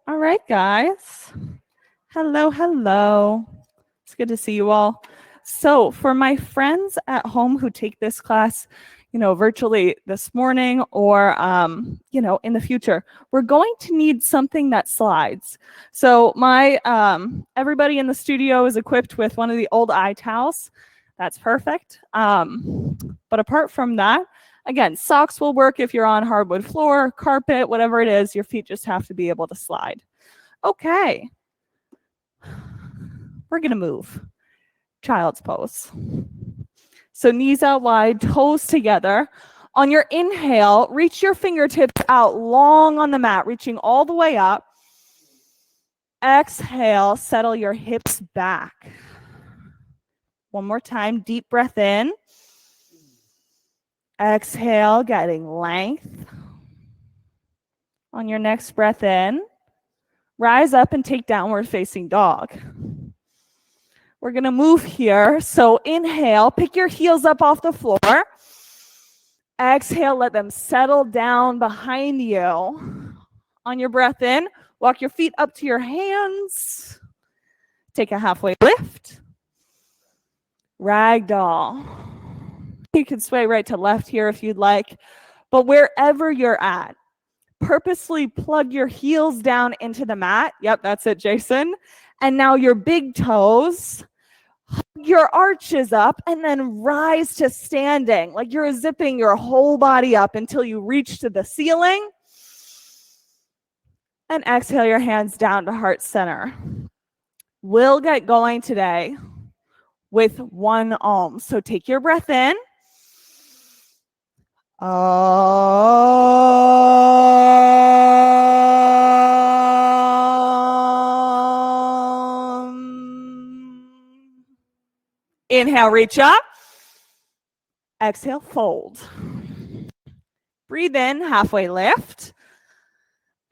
All right, guys. Hello, hello. It's good to see you all. So for my friends at home who take this class, virtually this morning or, in the future, we're going to need something that slides. So everybody in the studio is equipped with one of the old eye towels. That's perfect. But apart from that, again, socks will work if you're on hardwood floor, carpet, whatever it is, your feet just have to be able to slide. Okay. We're going to move. Child's pose. So knees out wide, toes together. On your inhale, reach your fingertips out long on the mat, reaching all the way up. Exhale, settle your hips back. One more time, deep breath in. Exhale, getting length. On your next breath in, rise up and take downward facing dog. We're going to move here. So inhale, pick your heels up off the floor. Exhale, let them settle down behind you. On your breath in, walk your feet up to your hands. Take a halfway lift. Ragdoll. You can sway right to left here if you'd like. But wherever you're at, purposely plug your heels down into the mat. Yep, that's it, Jason. And now your big toes, hug your arches up, and then rise to standing, like you're zipping your whole body up until you reach to the ceiling. And exhale your hands down to heart center. We'll get going today with one Om. So take your breath in. Inhale, reach up. Exhale, fold. Breathe in, halfway lift.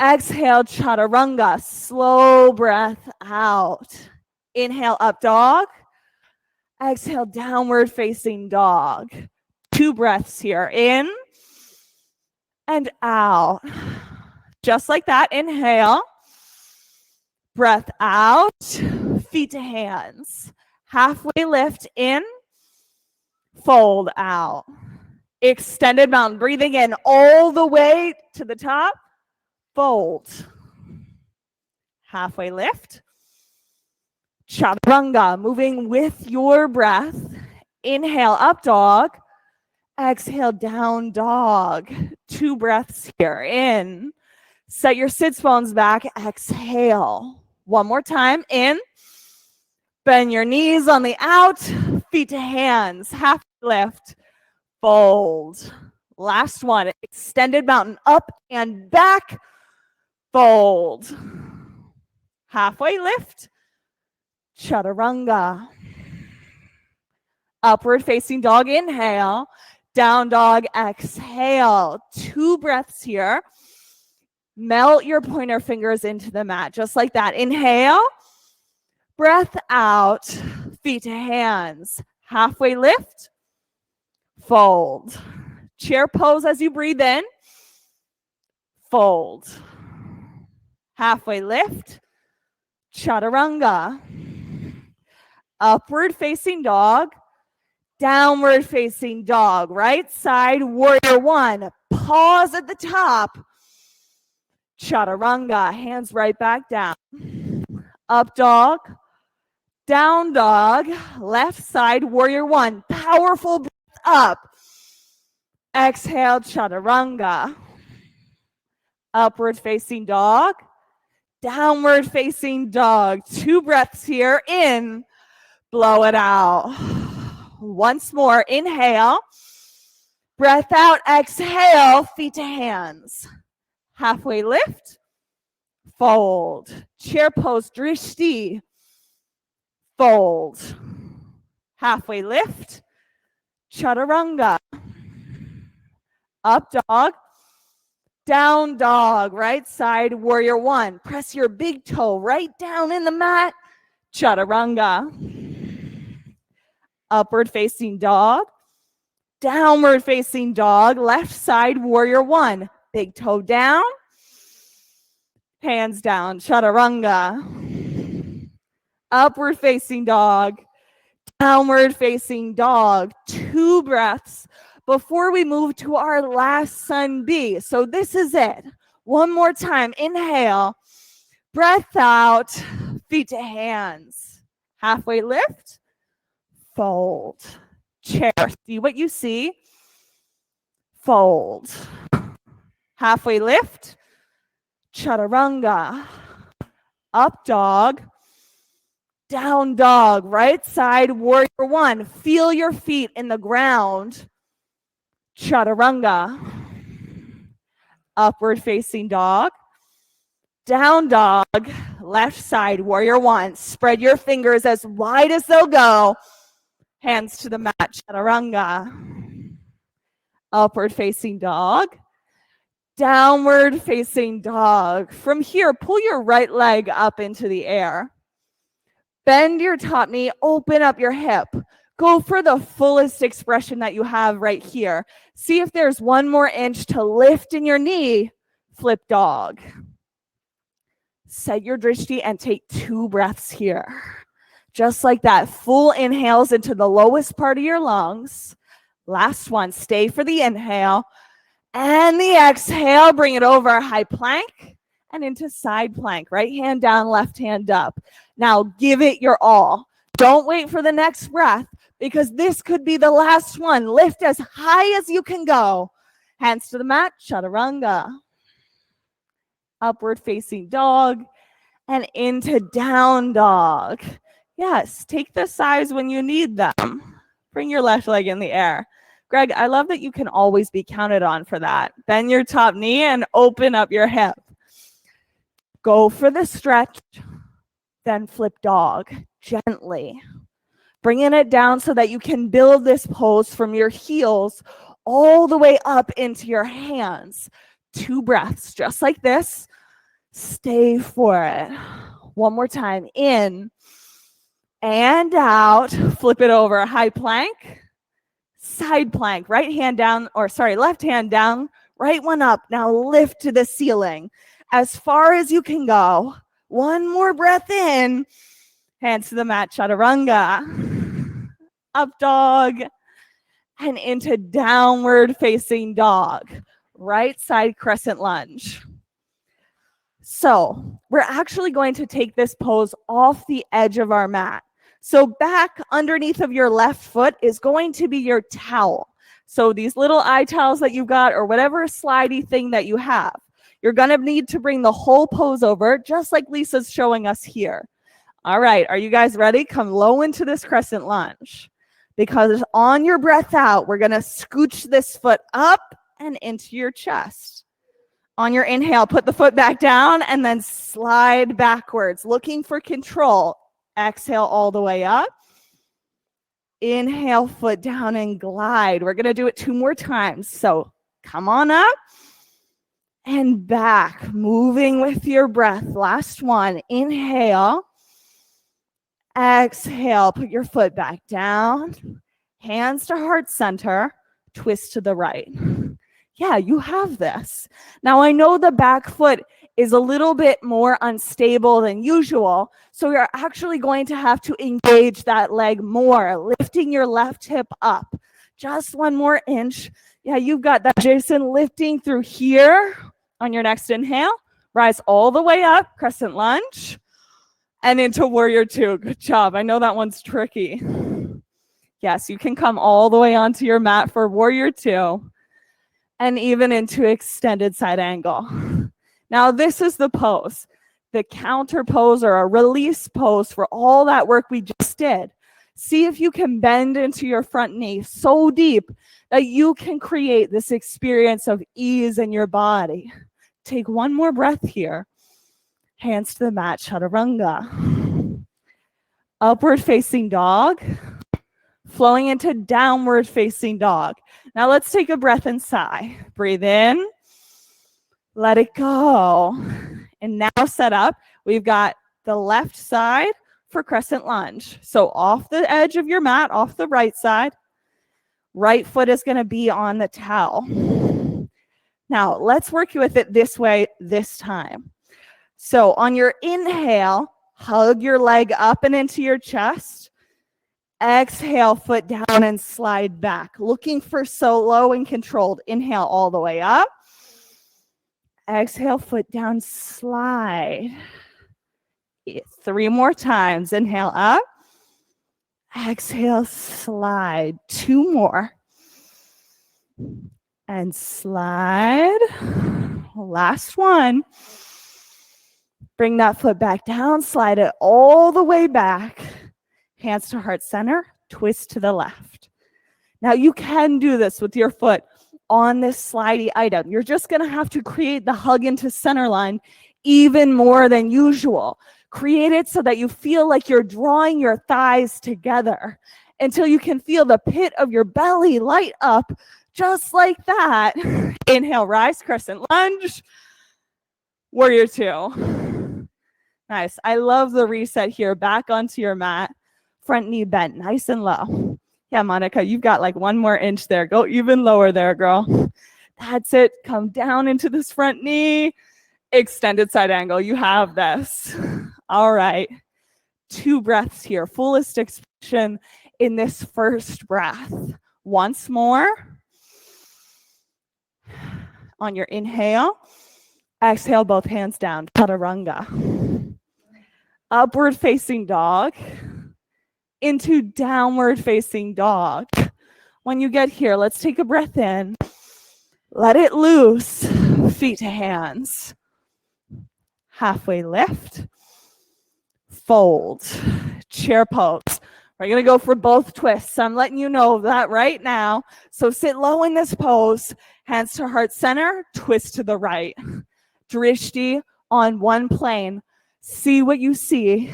Exhale, chaturanga, slow breath out. Inhale, up dog. Exhale, downward facing dog. 2 breaths here, in and out. Just like that, inhale. Breath out, feet to hands. Halfway lift, in, fold out. Extended mountain, breathing in all the way to the top. Fold. Halfway lift. Chaturanga, moving with your breath. Inhale, up dog. Exhale, down dog. 2 breaths here. In. Set your sits bones back. Exhale. One more time. In. Bend your knees on the out. Feet to hands. Half lift. Fold. Last one. Extended mountain. Up and back. Fold. Halfway lift. Chaturanga. Upward facing dog. Inhale. Down dog. Exhale. 2 breaths here. Melt your pointer fingers into the mat. Just like that. Inhale. Breath out. Feet to hands. Halfway lift. Fold. Chair pose as you breathe in. Fold. Halfway lift. Chaturanga. Upward facing dog. Downward facing dog. Right side, warrior 1. Pause at the top. Chaturanga. Hands right back down. Up dog. Down dog. Left side, warrior 1. Powerful breath up. Exhale, chaturanga. Upward facing dog. Downward facing dog. 2 breaths here. In. Blow it out. Once more. Inhale. Breath out. Exhale. Feet to hands. Halfway lift. Fold. Chair pose. Drishti. Fold. Halfway lift. Chaturanga. Up dog. Down dog. Right side, warrior 1. Press your big toe right down in the mat. Chaturanga. Upward facing dog. Downward facing dog. Left side, warrior 1. Big toe down. Hands down, chaturanga. Upward facing dog. Downward facing dog. 2 breaths before we move to our last sun B. So this is it. One more time. Inhale. Breath out. Feet to hands. Halfway lift. Fold. Chair. See what you see. Fold. Halfway lift. Chaturanga. Up dog. Down dog. Right side, warrior 1. Feel your feet in the ground. Chaturanga. Upward facing dog. Down dog. Left side, warrior 1. Spread your fingers as wide as they'll go. Hands to the mat, chaturanga. Upward facing dog. Downward facing dog. From here, pull your right leg up into the air. Bend your top knee, open up your hip. Go for the fullest expression that you have right here. See if there's 1 more inch to lift in your knee. Flip dog. Set your drishti and take 2 breaths here. Just like that. Full inhales into the lowest part of your lungs. Last one. Stay for the inhale. And the exhale. Bring it over. High plank and into side plank. Right hand down, left hand up. Now give it your all. Don't wait for the next breath because this could be the last one. Lift as high as you can go. Hands to the mat. Chaturanga. Upward facing dog. And into down dog. Yes, take the size when you need them. Bring your left leg in the air. Greg, I love that you can always be counted on for that. Bend your top knee and open up your hip. Go for the stretch, then flip dog gently. Bringing it down so that you can build this pose from your heels all the way up into your hands. 2 breaths, just like this. Stay for it. One more time. In and out. Flip it over. High plank. Side plank. Right hand down, left hand down. Right one up. Now lift to the ceiling. As far as you can go. 1 more breath in. Hands to the mat. Chaturanga. Up dog. And into downward facing dog. Right side crescent lunge. So we're actually going to take this pose off the edge of our mat. So back underneath of your left foot is going to be your towel. So these little eye towels that you've got or whatever slidey thing that you have, you're going to need to bring the whole pose over just like Lisa's showing us here. All right, are you guys ready? Come low into this crescent lunge. Because on your breath out, we're going to scooch this foot up and into your chest. On your inhale, put the foot back down and then slide backwards, looking for control. Exhale all the way up. Inhale, foot down and glide. We're going to do it 2 more times. So come on up and back, moving with your breath. Last one. Inhale. Exhale, put your foot back down. Hands to heart center. Twist to the right. Yeah, you have this. Now, I know the back foot is a little bit more unstable than usual, so you're actually going to have to engage that leg more, lifting your left hip up. Just 1 more inch. Yeah, you've got that, Jason, lifting through here on your next inhale. Rise all the way up, crescent lunge, and into warrior 2. Good job. I know that one's tricky. Yes, you can come all the way onto your mat for warrior 2. And even into extended side angle. Now, this is the pose, the counter pose or a release pose for all that work we just did. See if you can bend into your front knee so deep that you can create this experience of ease in your body. Take 1 more breath here. Hands to the mat, chaturanga. Upward facing dog. Flowing into downward facing dog. Now let's take a breath and sigh. Breathe in. Let it go. And now set up. We've got the left side for crescent lunge. So off the edge of your mat, off the right side. Right foot is going to be on the towel. Now let's work with it this way this time. So on your inhale, hug your leg up and into your chest. Exhale, foot down and slide back. Looking for solo and controlled. Inhale all the way up. Exhale, foot down, slide. 3 more times. Inhale up. Exhale, slide. 2 more. And slide. Last one. Bring that foot back down, slide it all the way back. Hands to heart center, twist to the left. Now you can do this with your foot on this slidey item. You're just gonna have to create the hug into center line even more than usual. Create it so that you feel like you're drawing your thighs together until you can feel the pit of your belly light up just like that. Inhale, rise, crescent lunge. Warrior 2. Nice. I love the reset here. Back onto your mat. Front knee bent, nice and low. Yeah, Monica, you've got like 1 more inch there. Go even lower there, girl. That's it. Come down into this front knee. Extended side angle. You have this. All right. 2 breaths here. Fullest expression in this first breath. Once more. On your inhale, exhale, both hands down, chaturanga. Upward facing dog into downward facing dog. When you get here, let's take a breath in. Let it loose, feet to hands. Halfway lift, fold, chair pose. We're gonna go for both twists. I'm letting you know that right now. So sit low in this pose, hands to heart center, twist to the right. Drishti on one plane. See what you see,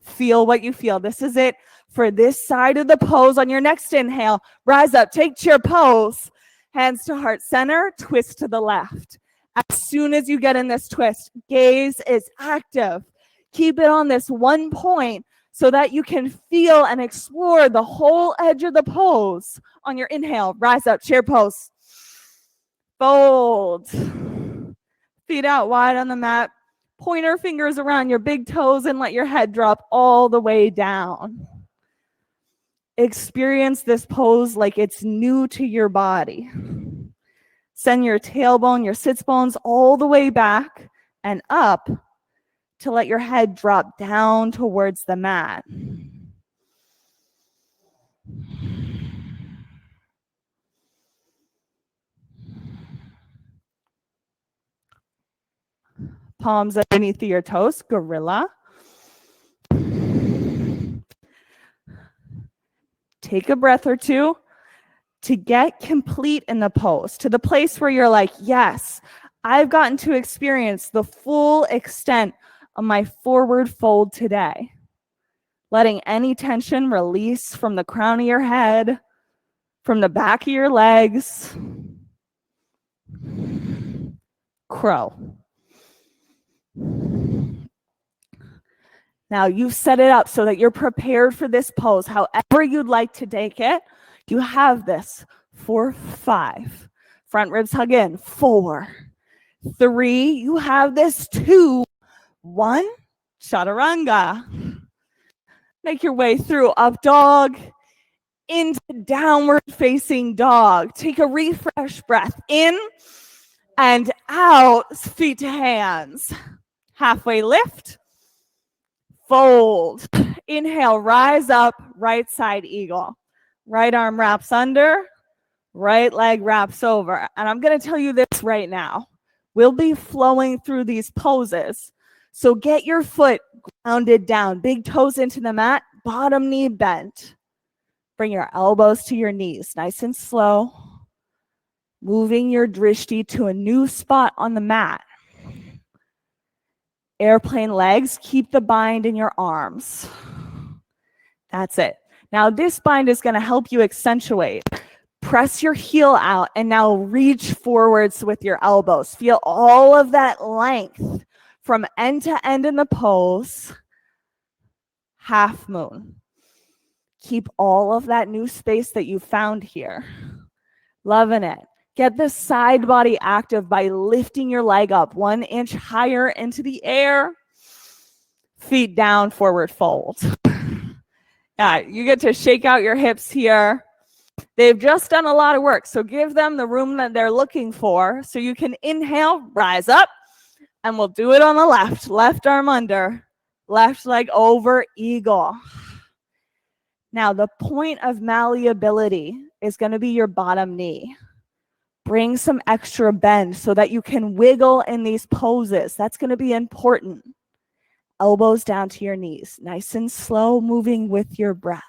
feel what you feel. This is it for this side of the pose. On your next inhale, rise up, take chair pose. Hands to heart center, twist to the left. As soon as you get in this twist, gaze is active. Keep it on this one point so that you can feel and explore the whole edge of the pose. On your inhale, rise up, chair pose. Fold. Feet out wide on the mat. Pointer fingers around your big toes and let your head drop all the way down. Experience this pose like it's new to your body. Send your tailbone, your sits bones all the way back and up to let your head drop down towards the mat. Palms underneath your toes, gorilla. Take a breath or two to get complete in the pose, to the place where you're like, yes, I've gotten to experience the full extent of my forward fold today. Letting any tension release from the crown of your head, from the back of your legs. Crow. Now you've set it up so that you're prepared for this pose. However you'd like to take it, you have this for 5. Front ribs hug in, 4, 3, you have this 2, 1, chaturanga. Make your way through up dog into downward facing dog. Take a refresh breath in and out, feet to hands. Halfway lift, fold. Inhale, rise up, right side eagle. Right arm wraps under, right leg wraps over. And I'm going to tell you this right now. We'll be flowing through these poses. So get your foot grounded down, big toes into the mat, bottom knee bent. Bring your elbows to your knees, nice and slow. Moving your drishti to a new spot on the mat. Airplane legs, keep the bind in your arms. That's it. Now this bind is going to help you accentuate. Press your heel out and now reach forwards with your elbows. Feel all of that length from end to end in the pose. Half moon. Keep all of that new space that you found here. Loving it. Get the side body active by lifting your leg up 1 inch higher into the air. Feet down, forward fold. Yeah, you get to shake out your hips here. They've just done a lot of work, so give them the room that they're looking for. So you can inhale, rise up, and we'll do it on the left. Left arm under, left leg over, eagle. Now, the point of malleability is going to be your bottom knee. Bring some extra bend so that you can wiggle in these poses. That's going to be important. Elbows down to your knees. Nice and slow, moving with your breath.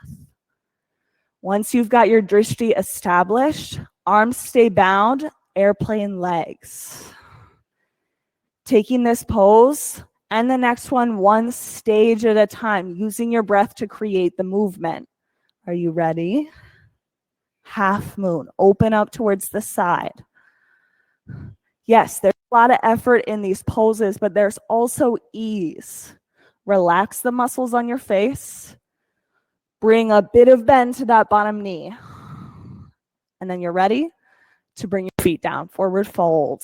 Once you've got your drishti established, arms stay bound, airplane legs. Taking this pose and the next one stage at a time, using your breath to create the movement. Are you ready? Half moon, open up towards the side. Yes, there's a lot of effort in these poses, but there's also ease. Relax the muscles on your face. Bring a bit of bend to that bottom knee. And then you're ready to bring your feet down, forward fold.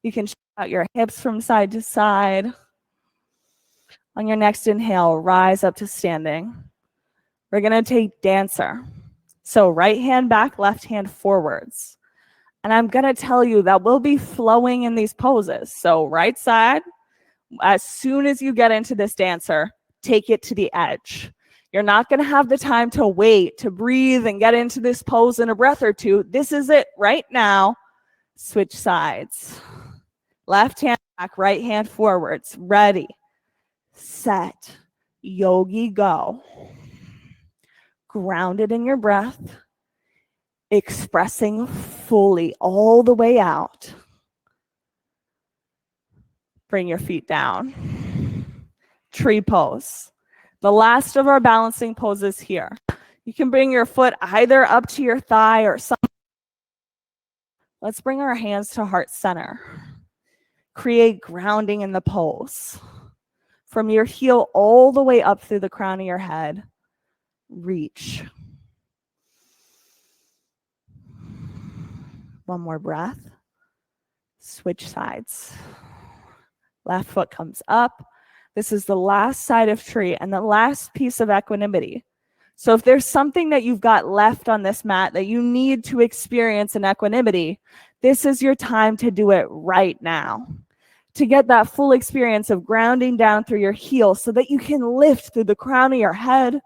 You can shake out your hips from side to side. On your next inhale, rise up to standing. We're going to take dancer. So right hand back, left hand forwards. And I'm going to tell you that we'll be flowing in these poses. So right side, as soon as you get into this dancer, take it to the edge. You're not going to have the time to wait, to breathe and get into this pose in a breath or two. This is it right now. Switch sides. Left hand back, right hand forwards. Ready, set, yogi, go. Grounded in your breath. Expressing fully all the way out. Bring your feet down. Tree pose. The last of our balancing poses here. You can bring your foot either up to your thigh or something. Let's bring our hands to heart center. Create grounding in the pose. From your heel all the way up through the crown of your head. Reach. One more breath. Switch sides. Left foot comes up. This is the last side of tree and the last piece of equanimity. So if there's something that you've got left on this mat that you need to experience in equanimity, this is your time to do it right now. To get that full experience of grounding down through your heel so that you can lift through the crown of your head,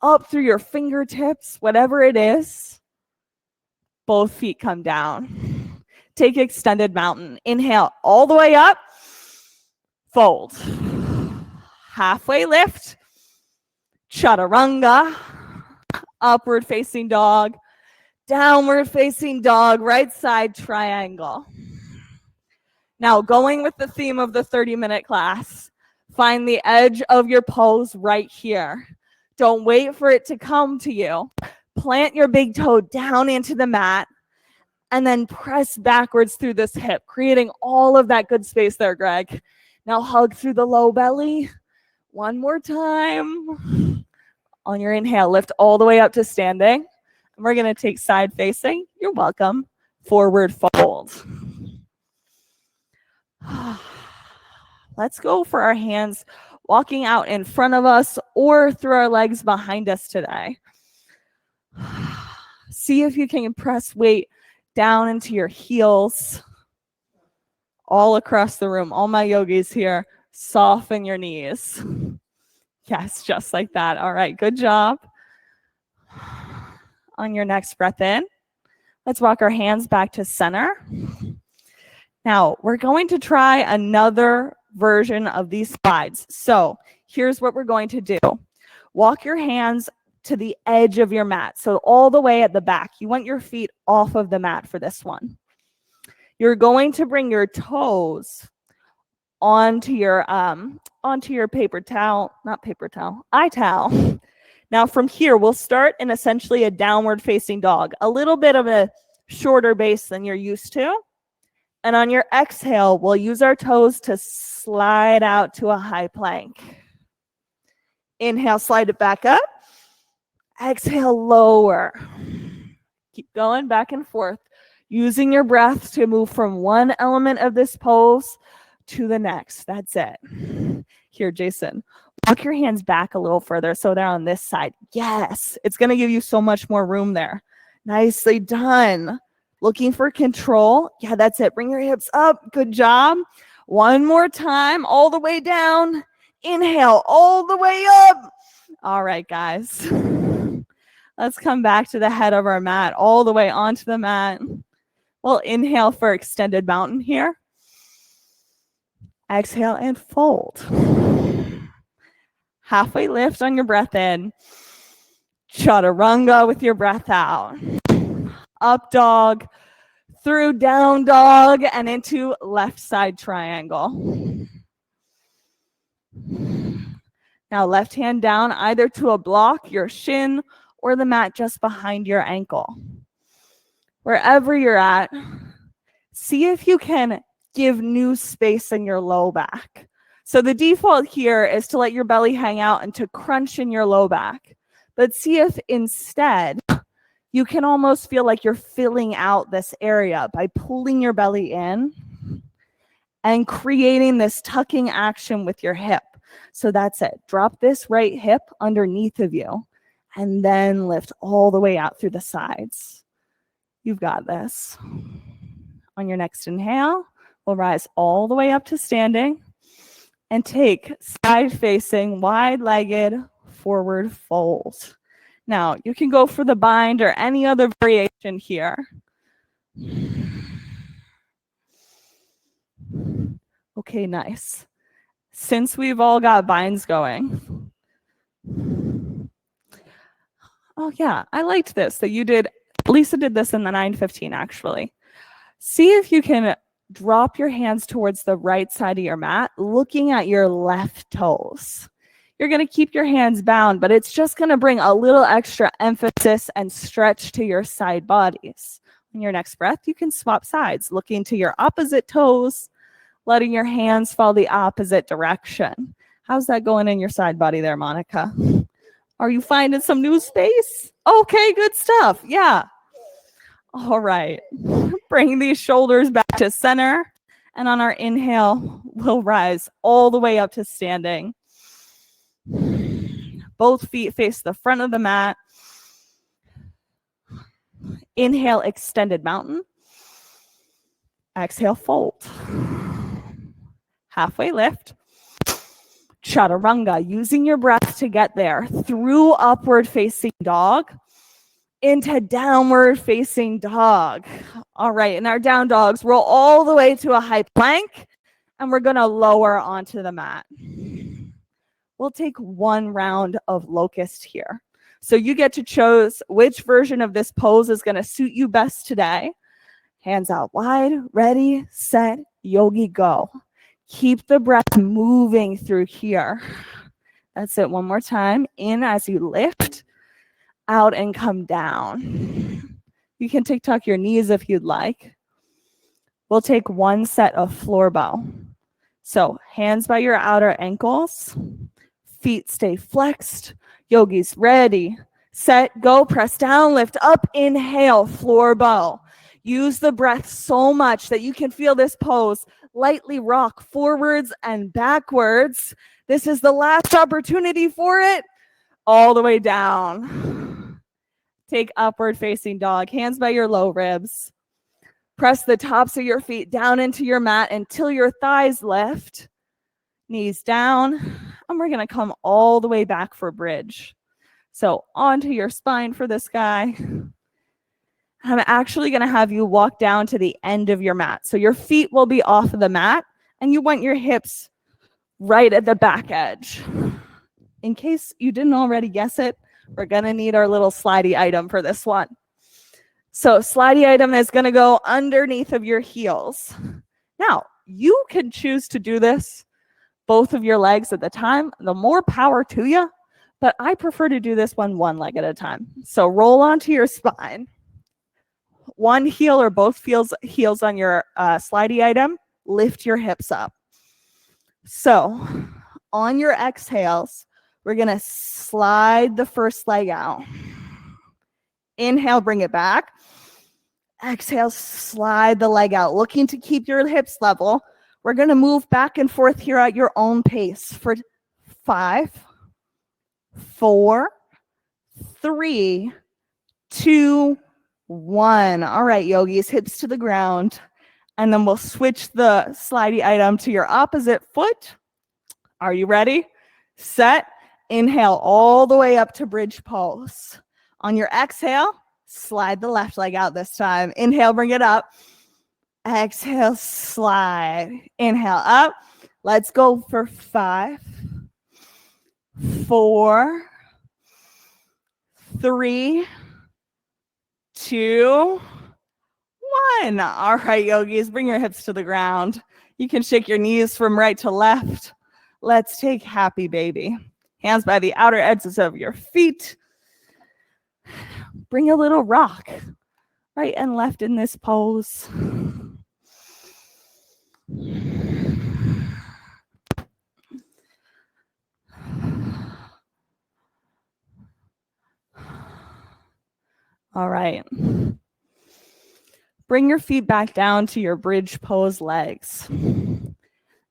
up through your fingertips, whatever it is. Both feet come down. Take extended mountain. Inhale all the way up. Fold. Halfway lift. Chaturanga. Upward facing dog. Downward facing dog. Right side triangle. Now, going with the theme of the 30-minute class, find the edge of your pose right here. Don't wait for it to come to you. Plant your big toe down into the mat and then press backwards through this hip, creating all of that good space there, Greg. Now hug through the low belly. One more time. On your inhale, lift all the way up to standing. And we're going to take side facing. You're welcome. Forward fold. Let's go for our hands walking out in front of us or through our legs behind us today. See if you can press weight down into your heels. All across the room, all my yogis here, soften your knees. Yes, just like that. All right, good job. On your next breath in, let's walk our hands back to center. Now, we're going to try another version of these slides. So here's what we're going to do. Walk your hands to the edge of your mat, so all the way at the back. You want your feet off of the mat for this one. You're going to bring your toes onto your paper towel, not paper towel, eye towel. Now from here, we'll start in essentially a downward facing dog, a little bit of a shorter base than you're used to. And on your exhale, we'll use our toes to slide out to a high plank. Inhale, slide it back up. Exhale, lower. Keep going back and forth. using your breath to move from one element of this pose to the next. That's it. Here, Jason, walk your hands back a little further so they're on this side. Yes, it's going to give you so much more room there. Nicely done. Looking for control. Yeah, that's it. Bring your hips up. Good job. One more time, all the way down. Inhale, all the way up. All right, guys. Let's come back to the head of our mat, all the way onto the mat. We'll inhale for extended mountain here. Exhale and fold. Halfway lift on your breath in. Chaturanga with your breath out. Up dog, through down dog, and into left side triangle. Now left hand down either to a block, your shin, or the mat just behind your ankle. Wherever you're at, see if you can give new space in your low back. So the default here is to let your belly hang out and to crunch in your low back. But see if instead you can almost feel like you're filling out this area by pulling your belly in and creating this tucking action with your hip. So that's it. Drop this right hip underneath of you and then lift all the way out through the sides. You've got this. On your next inhale, we'll rise all the way up to standing and take side-facing, wide-legged forward fold. Now, you can go for the bind or any other variation here. Okay, nice. Since we've all got binds going. Oh, yeah, I liked this that you did. Lisa did this in the 9:15, actually. See if you can drop your hands towards the right side of your mat, looking at your left toes. You're going to keep your hands bound, but it's just going to bring a little extra emphasis and stretch to your side bodies. On your next breath, you can swap sides, looking to your opposite toes, letting your hands fall the opposite direction. How's that going in your side body there, Monica? Are you finding some new space? Okay, good stuff. Yeah. All right. Bring these shoulders back to center. And on our inhale, we'll rise all the way up to standing. Both feet face the front of the mat. Inhale, extended mountain. Exhale, fold. Halfway lift. Chaturanga, using your breath to get there through upward facing dog into downward facing dog. All right, in our down dogs, roll all the way to a high plank, and we're going to lower onto the mat. We'll take one round of locust here. So you get to choose which version of this pose is going to suit you best today. Hands out wide, ready, set, yogi, go. Keep the breath moving through here. That's it. One more time. In as you lift, out and come down. You can tuck your knees if you'd like. We'll take one set of floor bow. So hands by your outer ankles. Feet stay flexed. Yogis ready, set, go. Press down, lift up, inhale, floor bow. Use the breath so much that you can feel this pose lightly rock forwards and backwards. This is the last opportunity for it. All the way down. Take upward facing dog. Hands by your low ribs. Press the tops of your feet down into your mat until your thighs lift. Knees down. And we're going to come all the way back for bridge. So onto your spine for this guy. I'm actually going to have you walk down to the end of your mat. So your feet will be off of the mat, and you want your hips right at the back edge. In case you didn't already guess it, we're going to need our little slidey item for this one. So slidey item is going to go underneath of your heels. Now, you can choose to do this both of your legs at the time. The more power to you, but I prefer to do this one leg at a time. So roll onto your spine. One heel or both heels on your slidey item. Lift your hips up. So on your exhales, we're going to slide the first leg out. Inhale, bring it back. Exhale, slide the leg out, looking to keep your hips level. We're going to move back and forth here at your own pace for 5, 4, 3, 2, 1. All right, yogis, hips to the ground. And then we'll switch the slidey item to your opposite foot. Are you ready? Set. Inhale all the way up to bridge pose. On your exhale, slide the left leg out this time. Inhale, bring it up. Exhale, slide. Inhale up. Let's go for 5, 4, 3, 2, 1. All right, yogis, bring your hips to the ground. You can shake your knees from right to left. Let's take happy baby. Hands by the outer edges of your feet. Bring a little rock right and left in this pose. All right. Bring your feet back down to your bridge pose legs.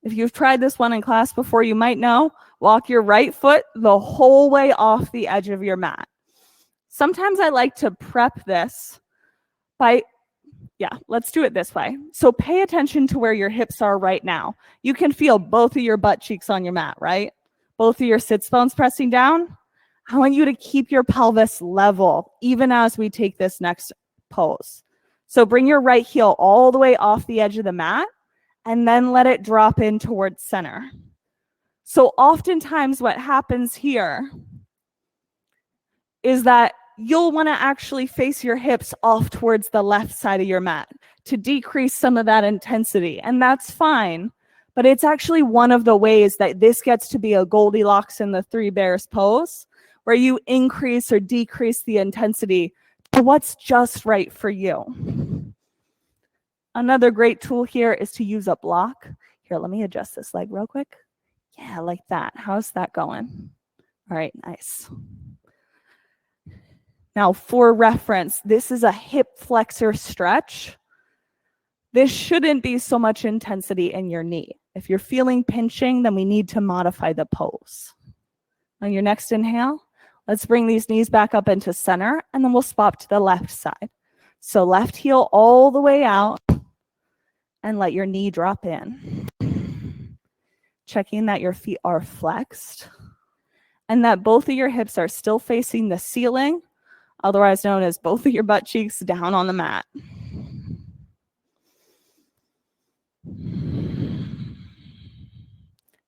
If you've tried this one in class before, you might know, walk your right foot the whole way off the edge of your mat. Sometimes I like to prep this by, let's do it this way. So pay attention to where your hips are right now. You can feel both of your butt cheeks on your mat, right? Both of your sits bones pressing down. I want you to keep your pelvis level, even as we take this next pose. So bring your right heel all the way off the edge of the mat, and then let it drop in towards center. So oftentimes what happens here is that you'll want to actually face your hips off towards the left side of your mat to decrease some of that intensity. And that's fine, but it's actually one of the ways that this gets to be a Goldilocks in the Three Bears pose, where you increase or decrease the intensity to what's just right for you. Another great tool here is to use a block. Here, let me adjust this leg real quick. Yeah, like that. How's that going? All right, nice. Now, for reference, this is a hip flexor stretch. This shouldn't be so much intensity in your knee. If you're feeling pinching, then we need to modify the pose. On your next inhale, let's bring these knees back up into center, and then we'll swap to the left side. So left heel all the way out, and let your knee drop in. Checking that your feet are flexed, and that both of your hips are still facing the ceiling, otherwise known as both of your butt cheeks down on the mat.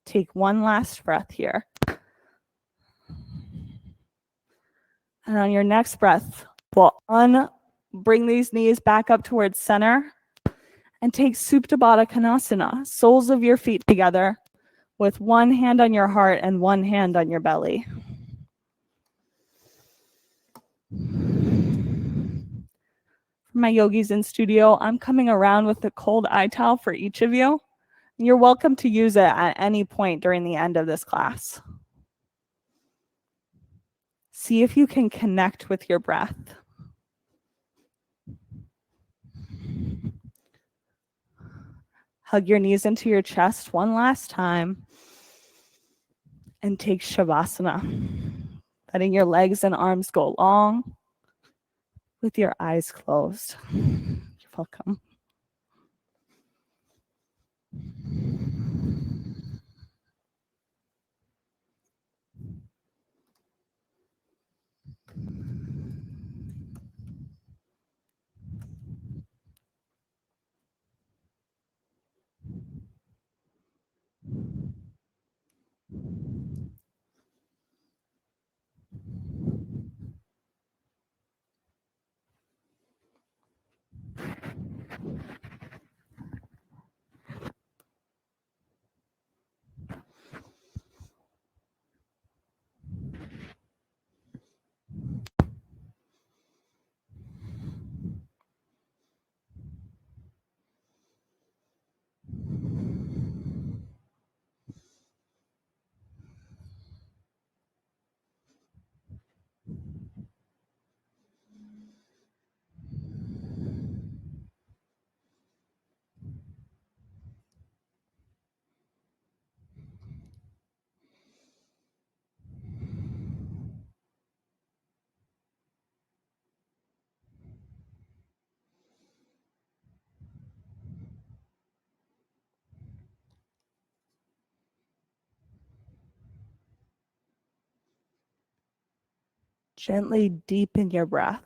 Take one last breath here. And on your next breath, we'll bring these knees back up towards center and take Supta Baddha Konasana, soles of your feet together with one hand on your heart and one hand on your belly. For my yogis in studio, I'm coming around with a cold eye towel for each of you. You're welcome to use it at any point during the end of this class. See if you can connect with your breath. Hug your knees into your chest one last time. And take Shavasana. Letting your legs and arms go long with your eyes closed. You're welcome. Gently deepen your breath.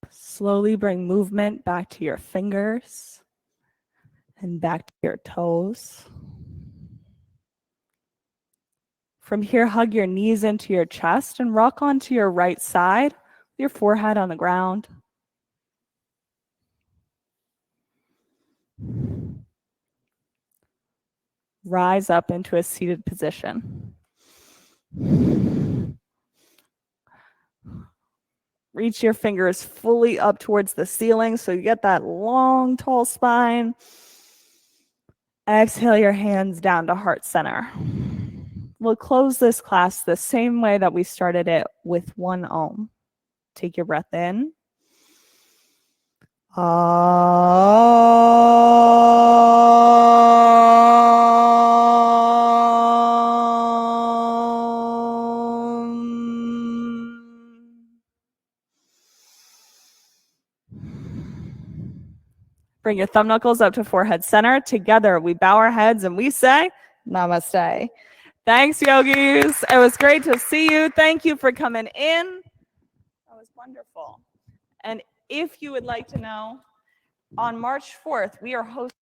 Slowly bring movement back to your fingers and back to your toes. From here, hug your knees into your chest and rock onto your right side with your forehead on the ground. Rise up into a seated position. Reach your fingers fully up towards the ceiling so you get that long, tall spine. Exhale your hands down to heart center. We'll close this class the same way that we started it with one Om. Take your breath in. Bring your thumb knuckles up to forehead center. Together, we bow our heads and we say, Namaste. Thanks, yogis. It was great to see you. Thank you for coming in. That was wonderful. And if you would like to know, on March 4th, we are hosting